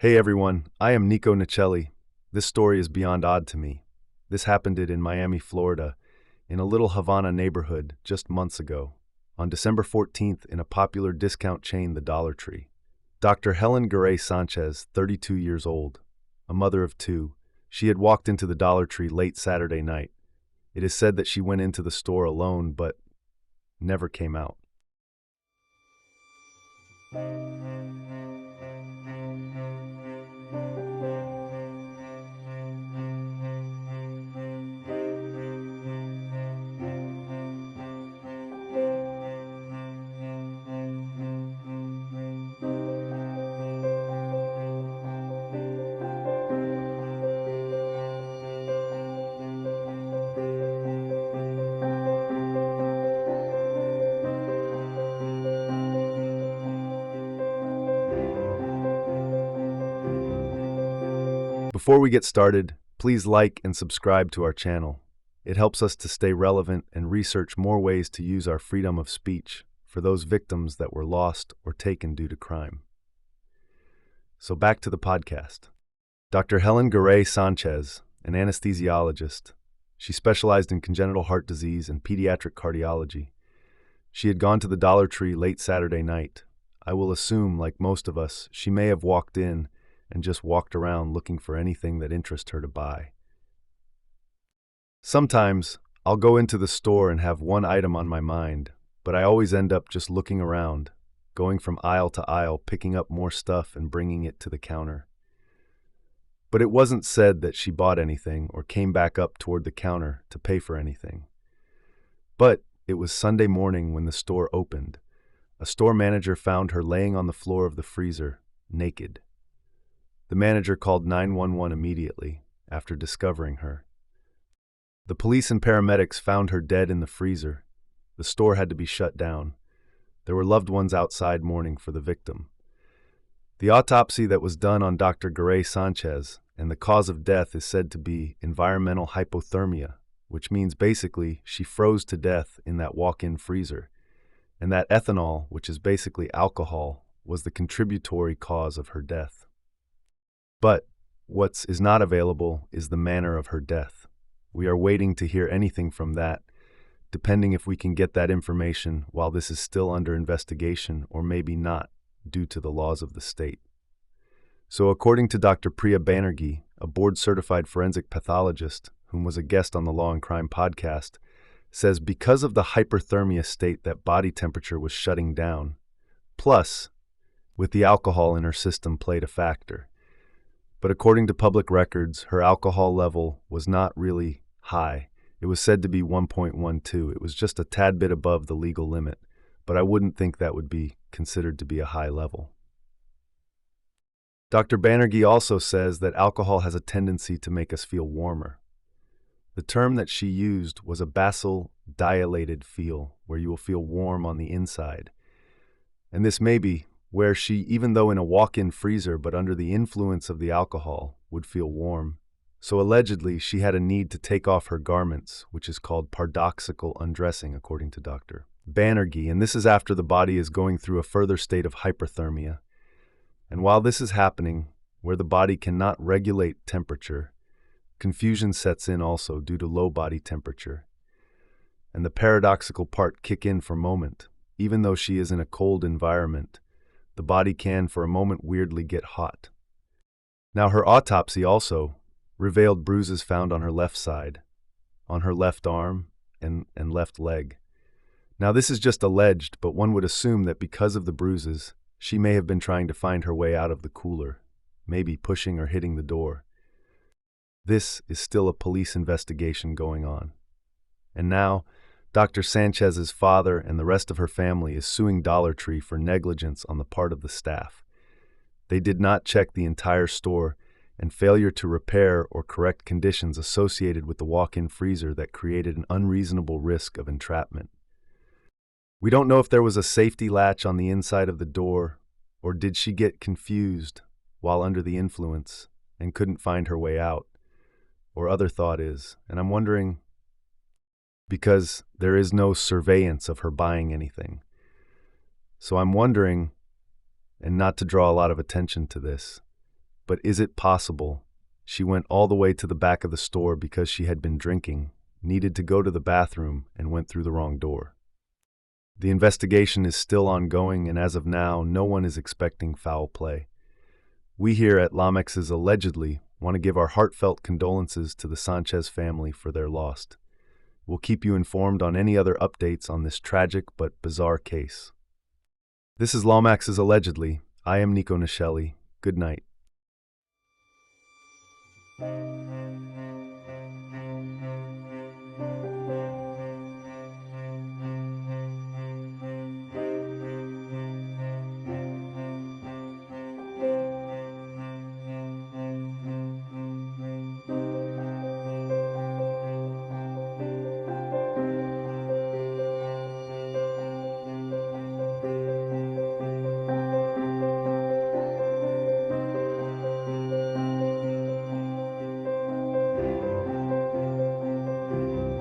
Hey everyone, I am Nico Nicelli. This story is beyond odd to me. This happened in Miami, Florida, in a little Havana neighborhood just months ago, on December 14th in a popular discount chain, the Dollar Tree. Dr. Helen Garay Sanchez, 32 years old, a mother of two, she had walked into the Dollar Tree late Saturday night. It is said that she went into the store alone, but never came out. Before we get started, please like and subscribe to our channel. It helps us to stay relevant and research more ways to use our freedom of speech for those victims that were lost or taken due to crime. So back to the podcast. Dr. Helen Garay Sanchez, an anesthesiologist, she specialized in congenital heart disease and pediatric cardiology. She had gone to the Dollar Tree late Saturday night. I will assume, like most of us, she may have walked in and just walked around looking for anything that interests her to buy. Sometimes, I'll go into the store and have one item on my mind, but I always end up just looking around, going from aisle to aisle, picking up more stuff and bringing it to the counter. But it wasn't said that she bought anything or came back up toward the counter to pay for anything. But it was Sunday morning when the store opened. A store manager found her laying on the floor of the freezer, naked. The manager called 911 immediately after discovering her. The police and paramedics found her dead in the freezer. The store had to be shut down. There were loved ones outside mourning for the victim. The autopsy that was done on Dr. Garay Sanchez and the cause of death is said to be environmental hypothermia, which means basically she froze to death in that walk-in freezer, and that ethanol, which is basically alcohol, was the contributory cause of her death. But what is not available is the manner of her death. We are waiting to hear anything from that, depending if we can get that information while this is still under investigation or maybe not, due to the laws of the state. So according to Dr. Priya Banerjee, a board-certified forensic pathologist, whom was a guest on the Law and Crime podcast, says because of the hyperthermia state that body temperature was shutting down, plus with the alcohol in her system played a factor. But according to public records, her alcohol level was not really high. It was said to be 1.12. It was just a tad bit above the legal limit, but I wouldn't think that would be considered to be a high level. Dr. Banerjee also says that alcohol has a tendency to make us feel warmer. The term that she used was a basal dilated feel, where you will feel warm on the inside. And this may be where she, even though in a walk-in freezer but under the influence of the alcohol, would feel warm. So allegedly, she had a need to take off her garments, which is called paradoxical undressing, according to Dr. Banerjee, and this is after the body is going through a further state of hyperthermia. And while this is happening, where the body cannot regulate temperature, confusion sets in also due to low body temperature. And the paradoxical part kick in for a moment. Even though she is in a cold environment, the body can for a moment weirdly get hot. Now her autopsy also revealed bruises found on her left side, on her left arm, and left leg. Now this is just alleged, but one would assume that because of the bruises, she may have been trying to find her way out of the cooler, maybe pushing or hitting the door. This is still a police investigation going on. And now, Dr. Sanchez's father and the rest of her family is suing Dollar Tree for negligence on the part of the staff. They did not check the entire store, and failure to repair or correct conditions associated with the walk-in freezer that created an unreasonable risk of entrapment. We don't know if there was a safety latch on the inside of the door, or did she get confused while under the influence and couldn't find her way out, or other thought is, and I'm wondering, because there is no surveillance of her buying anything. So I'm wondering, and not to draw a lot of attention to this, But is it possible? She went all the way to the back of the store because she had been drinking, needed to go to the bathroom, and went through the wrong door. The investigation is still ongoing, and as of now, no one is expecting foul play. We here at Lamex's Allegedly want to give our heartfelt condolences to the Sanchez family for their loss. We'll keep you informed on any other updates on this tragic but bizarre case. This is Lawmax's Allegedly. I am Nico Nishelli. Good night.